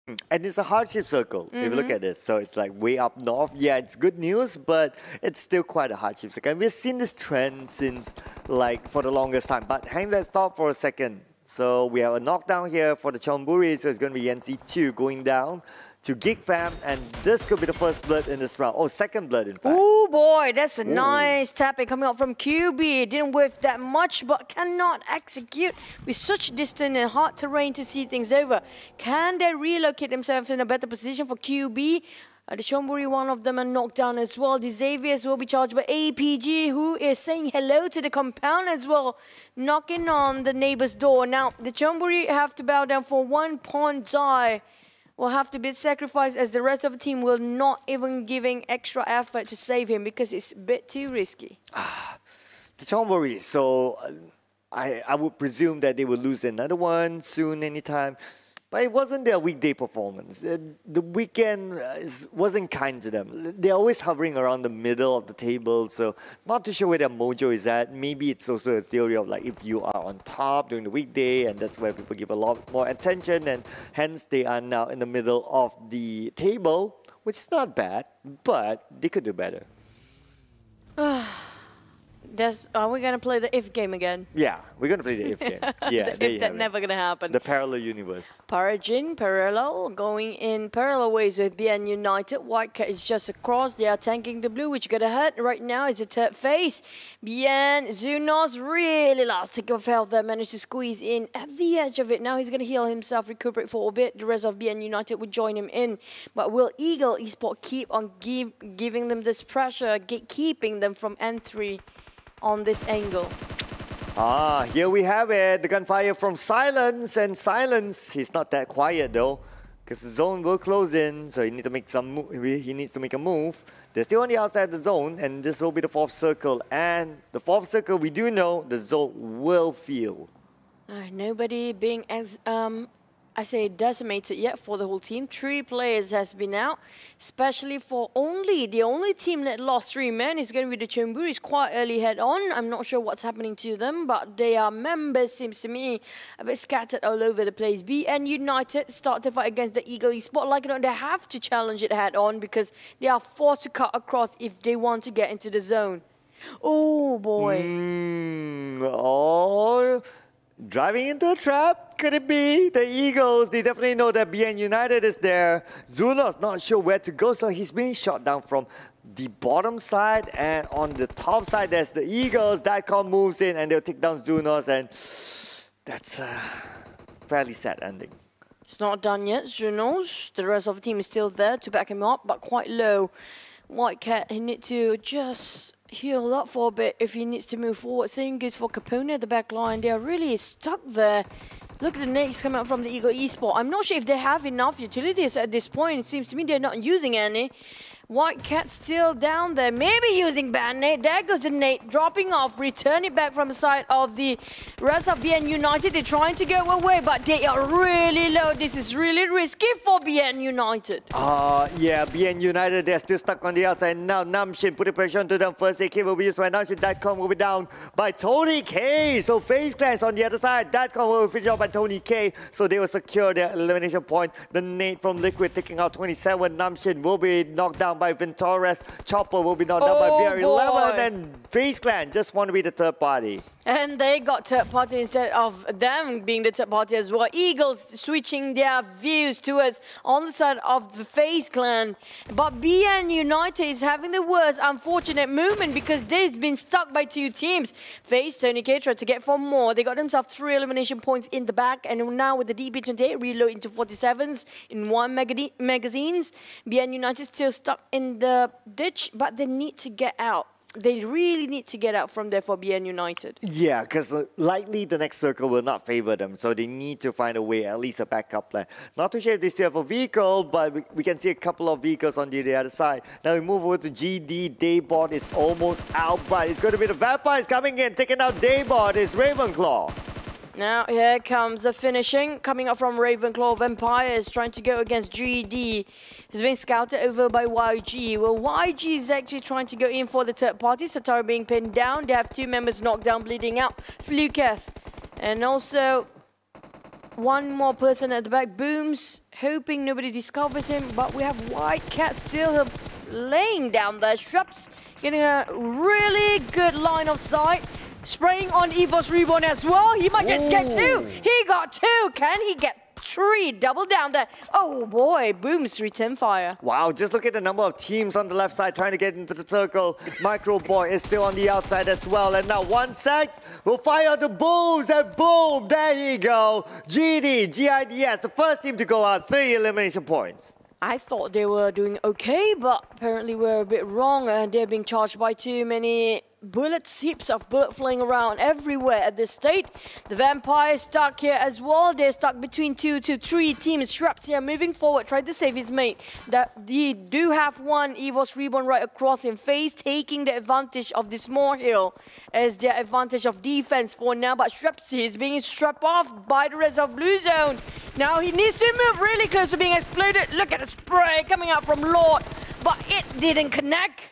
And it's a hardship circle, if you look at this. So it's like way up north. Yeah, it's good news, but it's still quite a hardship circle. And we've seen this trend since, like, for the longest time. But hang that thought for a second. So we have a knockdown here for the Chonburi. So it's going to be NC2 going down to Geek Fam, and this could be the first blood in this round. Oh, second blood, in fact. Oh boy, that's a nice tapping coming up from QB. Didn't whiff that much, but cannot execute with such distant and hard terrain to see things over. Can they relocate themselves in a better position for QB? The Chonburi, one of them, are knocked down as well. The Xaviers will be charged by APG, who is saying hello to the compound as well, knocking on the neighbor's door. Now, the Chonburi have to bow down for 1 pawn die. Will have to be sacrificed, as the rest of the team will not even giving extra effort to save him because it's a bit too risky. The Chonburi, so I would presume that they will lose another one soon, anytime. But it wasn't their weekday performance. The weekend wasn't kind to them. They're always hovering around the middle of the table, so not too sure where their mojo is at. Maybe it's also a theory of like if you are on top during the weekday, and that's where people give a lot more attention, and hence they are now in the middle of the table, which is not bad, but they could do better. Are we going to play the if game again? Yeah, we're going to play the if game. Yeah, the if that's never going to happen. The parallel universe. Parajin, parallel, going in parallel ways with BN United. White Cat is just across. They are tanking the blue, which got ahead. Right now is the third phase. BN Zunos, really last tick of health that managed to squeeze in at the edge of it. Now he's going to heal himself, recuperate for a bit. The rest of BN United would join him in. But will EVOS Esports keep on giving them this pressure, keeping them from N3? On this angle. Here we have it. The gunfire from Silence, and Silence, he's not that quiet though, because the zone will close in, so he needs to make he needs to make a move. They're still on the outside of the zone, and this will be the fourth circle. And the fourth circle, we do know the zone will feel. Nobody being as I say decimated yet for the whole team. 3 players has been out, especially for the only team that lost 3 men is going to be the Chonburi. Quite early head on. I'm not sure what's happening to them, but their members seems to me a bit scattered all over the place. BN United start to fight against the EVOS Esports. Like it or not, they have to challenge it head on because they are forced to cut across if they want to get into the zone. Oh boy. Driving into a trap, could it be? The Eagles, they definitely know that BN United is there. Zuno's not sure where to go, so he's being shot down from the bottom side, and on the top side, there's the Eagles. Datcom moves in, and they'll take down Zunos, and that's a fairly sad ending. It's not done yet, Zunos. The rest of the team is still there to back him up, but quite low. White Cat, he needs to just heal up for a bit if he needs to move forward. Same goes for Capone at the back line. They are really stuck there. Look at the nades coming out from the EVOS Esports. I'm not sure if they have enough utilities at this point. It seems to me they're not using any. White Cat still down there, maybe using band nade. There goes the nade, dropping off, return it back from the side of the rest of BN United. They're trying to go away, but they are really low. This is really risky for BN United. Yeah, BN United, they're still stuck on the outside. Now Namshin putting pressure onto them first. AK will be used by Namshin. Datcom will be down by Tony K. So FaZe Clans on the other side. Datcom will be finished off by Tony K. So they will secure their elimination point. The nade from Liquid taking out 27. Namshin will be knocked down by Ventores. Chopper will be knocked down by VR11, and FaZe Clan just want to be the third party. And they got third party instead of them being the third party as well. Eagles switching their views towards on the side of the FaZe Clan. But BN United is having the worst unfortunate movement because they've been stuck by 2 teams. FaZe, Tony K tried to get 4 more. They got themselves 3 elimination points in the back, and now with the DB28 reload into 47s in 1 magazines. BN United still stuck in the ditch, but they need to get out. They really need to get out from there for BN United. Yeah, because likely the next circle will not favor them, so they need to find a way, at least a backup plan. Not too sure if they still have a vehicle, but we can see a couple of vehicles on the other side. Now we move over to GD. DayboT is almost out, but it's going to be the Vampires coming in, taking out DayboT. It's Ravenclaw. Now here comes the finishing coming up from Ravenclaw. Vampires trying to go against GD. He's being scouted over by YG. Well, YG is actually trying to go in for the third party. Satara being pinned down. They have 2 members knocked down, bleeding out. Fluketh. And also one more person at the back, Booms, hoping nobody discovers him, but we have White Cat still laying down there. Shrubs getting a really good line of sight. Spraying on EVOS Reborn as well. He might just get two. He got two. Can he get three? Double down there. Oh boy, Booms return fire. Wow, just look at the number of teams on the left side trying to get into the circle. Microboy is still on the outside as well. And now 1 sec, we'll fire the Booms and boom, there you go. GIDS, the first team to go out, 3 elimination points. I thought they were doing okay, but apparently we're a bit wrong. They're being charged by too many bullets, heaps of bullets flying around everywhere at this state. The Vampire is stuck here as well. They're stuck between 2 to 3 teams. Shrubs here moving forward, trying to save his mate. That they do have one EVOS Reborn right across in face, taking the advantage of this small hill as their advantage of defense for now. But Shrubs is being struck off by the rest of Blue Zone. Now he needs to move really close to being exploded. Look at the spray coming out from LorD, but it didn't connect.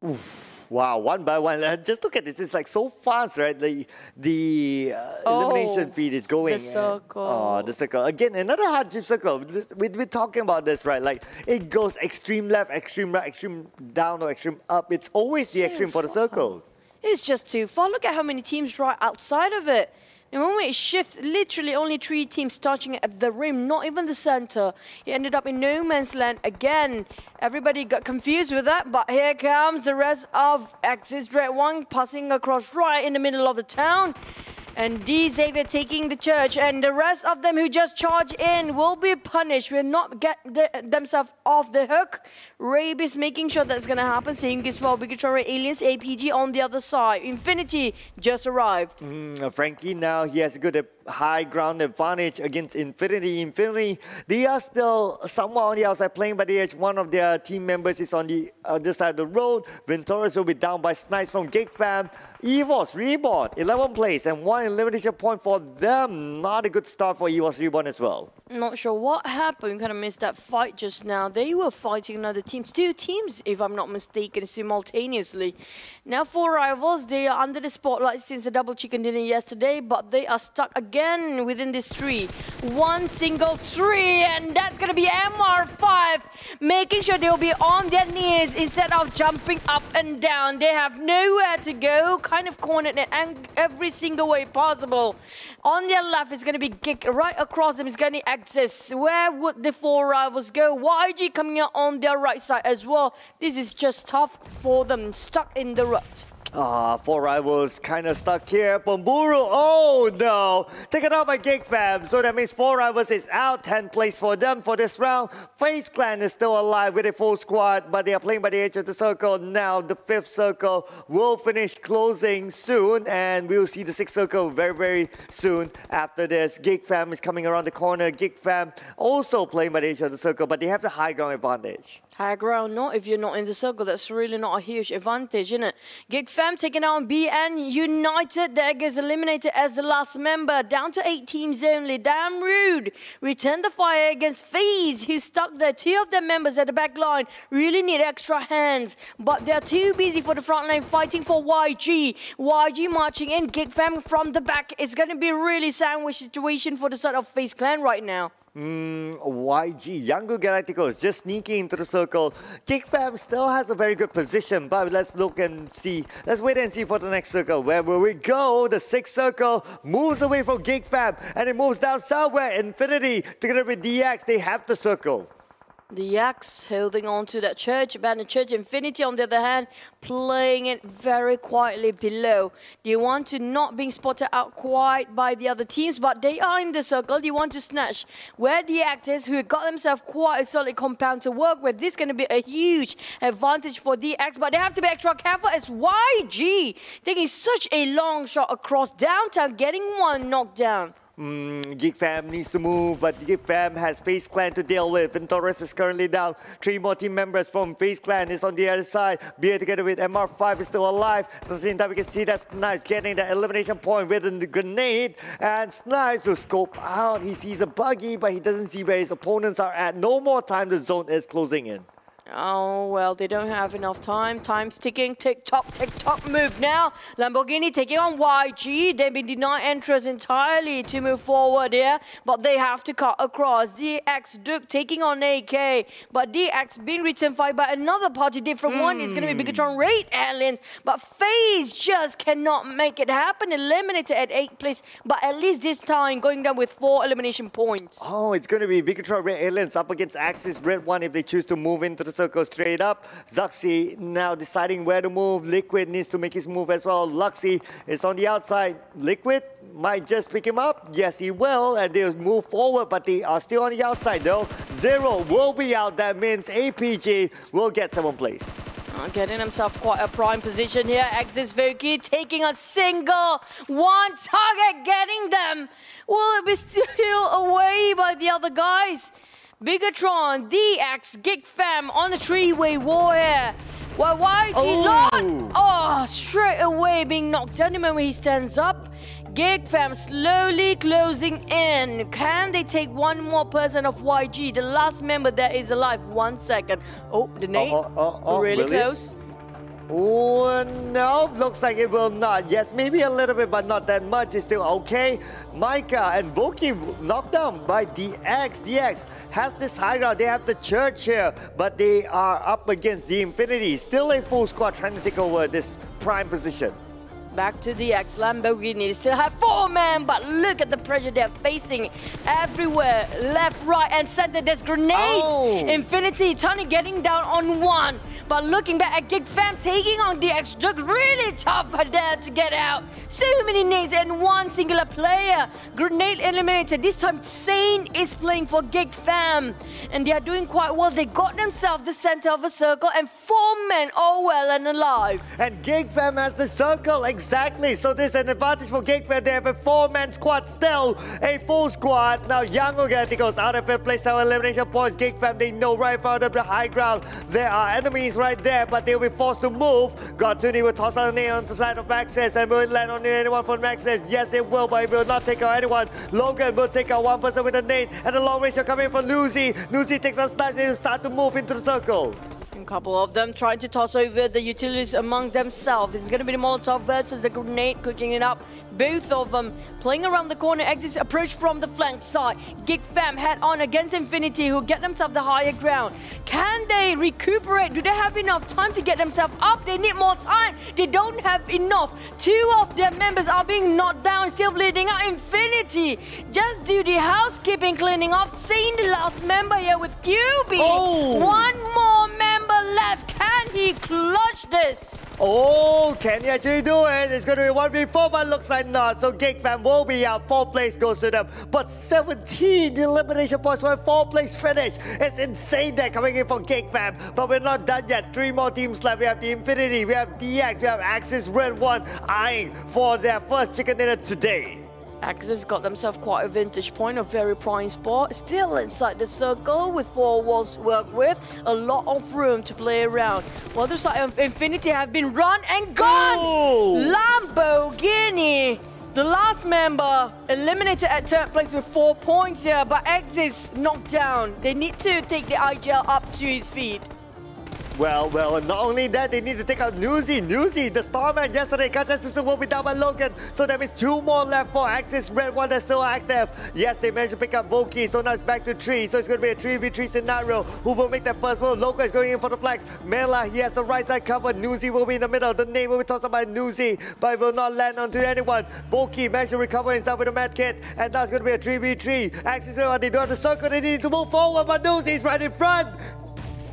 Oof. Wow, 1 by 1. Just look at this. It's like so fast, right? The elimination feed is going. The circle. Oh, the circle. Again, another hardship circle. We're talking about this, right? Like, it goes extreme left, extreme right, extreme down, or extreme up. It's always the extreme for the circle. It's just too far. Look at how many teams right outside of it. The moment it shifts, literally only 3 teams touching it at the rim, not even the center. It ended up in no man's land again. Everybody got confused with that, but here comes the rest of Axis Red One passing across right in the middle of the town. And Xavier taking the church, and the rest of them who just charge in will be punished, will not get themselves off the hook. Rabe is making sure that's going to happen. Same as well, Bigatron Aliens, APG on the other side. Infinity just arrived. Frankie now, he has a good high ground advantage against Infinity. Infinity, they are still somewhat on the outside playing, but one of their team members is on the other side of the road. Venturas will be down by Snipes from GigFam. EVOS Reborn, 11 place and 1 elimination point for them. Not a good start for EVOS Reborn as well. Not sure what happened. Kind of missed that fight just now. They were fighting another teams, 2 teams, if I'm not mistaken, simultaneously. Now 4 rivals, they are under the spotlight since the double chicken dinner yesterday, but they are stuck again within this 3. 1 single 3, and that's going to be MR5, making sure they'll be on their knees instead of jumping up and down. They have nowhere to go, kind of cornered in every single way possible. On their left is going to be Gig, right across them is going to access. Where would the 4 rivals go? YG coming out on their right side as well. This is just tough for them, stuck in the rut. 4 rivals kind of stuck here. Bomburu, oh no! Taken out by GigFam. So that means 4 rivals is out. 10th place for them for this round. FaZe Clan is still alive with a full squad, but they are playing by the edge of the circle. Now the 5th circle will finish closing soon, and we will see the 6th circle very, very soon after this. GigFam is coming around the corner. GigFam also playing by the edge of the circle, but they have the high ground advantage. High ground, no. If you're not in the circle, that's really not a huge advantage, isn't it? GigFam taking out BN United. There goes eliminated as the last member. Down to 8 teams only. Damn rude. Return the fire against FaZe, who stuck there. 2 of their members at the back line really need extra hands, but they're too busy for the front line fighting for YG. YG marching in. GigFam from the back. It's going to be a really sandwich situation for the side of FaZe Clan right now. YG, Yangon Galacticos just sneaking into the circle. GigFam still has a very good position, but let's look and see. Let's wait and see for the next circle. Where will we go? The 6th circle moves away from GigFam and it moves down somewhere. Infinity together with DX, they have the circle. The Axe holding on to that church, abandoned church. Infinity, on the other hand, playing it very quietly below. They want to not being spotted out quite by the other teams, but they are in the circle. They want to snatch where the Axe is, who got themselves quite a solid compound to work with. This is going to be a huge advantage for the Axe, but they have to be extra careful as YG taking such a long shot across downtown, getting 1 knocked down. GigFam needs to move, but GigFam has FaZe Clan to deal with. Venturas is currently down. 3 more team members from FaZe Clan is on the other side. Beer together with MR5 is still alive. At the same time, we can see that Snipes getting the elimination point with the grenade. And Snipes will scope out. He sees a buggy, but he doesn't see where his opponents are at. No more time, the zone is closing in. Oh, well, they don't have enough time. Time's ticking. Tick-tock move now. Lamborghini taking on YG. They've been denied entrance entirely to move forward here, but they have to cut across. DX Duke taking on AK, but DX being returned fired by another party, different one. It's going to be Bigatron Raid Aliens, but FaZe just cannot make it happen. Eliminated at 8th place, but at least this time going down with 4 elimination points. Oh, it's going to be Bigatron Raid Aliens up against Axis Red 1 if they choose to move into the circle straight up. Zuxi now deciding where to move. Liquid needs to make his move as well. Luxy is on the outside. Liquid might just pick him up. Yes, he will. And they'll move forward, but they are still on the outside though. Zero will be out. That means APG will get someone place. Getting himself quite a prime position here. Axis Voki taking a single one target, getting them. Will it be still away by the other guys? Bigatron, DX, GigFam on a 3-way war here. Well, YG LorD, oh, straight away being knocked down the moment he stands up. GigFam slowly closing in. Can they take one more person of YG? The last member that is alive. 1 second. Oh, the nade. Really close. Oh, no, looks like it will not. Yes, maybe a little bit, but not that much. It's still okay. Micah and Voki knocked down by DX. DX has this high ground. They have the church here, but they are up against the Infinity. Still a full squad trying to take over this prime position. Back to the X Lamborghini. Still have 4 men, but look at the pressure they're facing everywhere. Left, right, and center. There's grenades. Infinity, Tony getting down on 1. But looking back at GigFam taking on the X, Drug really tough for them to get out. So many nades and 1 singular player. Grenade eliminated. This time, Sane is playing for GigFam. And they are doing quite well. They got themselves the center of a circle, and 4 men all well and alive. And GigFam has the circle, exactly. So there's an advantage for GigFam. They have a 4-man squad still, a full squad. Now Yangon Galacticos out of 5th place, our elimination points. GigFam, they know right in front of the high ground. There are enemies right there, but they'll be forced to move. GodTunny will toss out a nade on the side of Access, and will it land on anyone from Access? Yes, it will, but it will not take out anyone. Logan will take out 1 person with a nade, and the long range will come in for Lucy. Lucy takes out Slice and start to move into the circle. A couple of them trying to toss over the utilities among themselves. It's going to be the Molotov versus the grenade, cooking it up. Both of them playing around the corner. Exits approach from the flank side. GigFam head on against Infinity, who get themselves the higher ground. Can they recuperate? Do they have enough time to get themselves up? They need more time. They don't have enough. 2 of their members are being knocked down, still bleeding out. Infinity just do the housekeeping, cleaning off. Seeing the last member here with QB. 1 more member left. Can he clutch this? Oh, can he actually do it? It's going to be 1v4, but looks like not. So GigFam will be out. 4th place goes to them. But 17 elimination points for a 4th place finish. It's insane that coming in for GigFam. But we're not done yet. 3 more teams left. We have the Infinity, we have DX, we have Axis Red 1 eyeing for their first chicken dinner today. Axis got themselves quite a vintage point, a very prime spot. Still inside the circle with 4 walls to work with. A lot of room to play around. Well, the side of Infinity have been run and gone! Lamborghini! The last member eliminated at 3rd place with 4 points here, but Axis knocked down. They need to take the IGL up to his feet. Well, not only that, they need to take out Newsy. Newsy, the Starman yesterday, Kachasu will be down by Logan. So that means 2 more left for Axis Red 1 that's still active. Yes, they managed to pick up Voki, so now it's back to 3. So it's going to be a 3v3 scenario. Who will make that first move? Logan is going in for the flags. MELA, he has the right side covered. Newsy will be in the middle. The name will be tossed up by Newsy, but it will not land onto anyone. Voki managed to recover himself with a med kit, and that's going to be a 3v3. Axis Red 1, they don't have the circle, they need to move forward, but Newsy's right in front.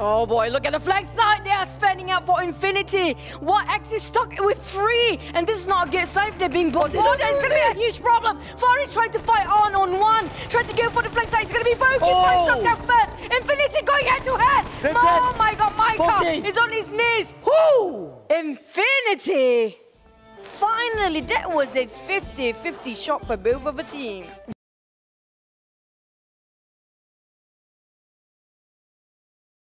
Oh boy, look at the flank side. They are fanning out for Infinity. What? Axis stuck with 3. And this is not a good sign if they're being bombed. Oh, there's going to be a huge problem. Faris trying to fight on 1. Trying to go for the flank side. It's going to be Voki. Stuck down first. Infinity going head to head. Oh my god, Micah is on his knees. Woo! Infinity. Finally, that was a 50-50 shot for both of the team.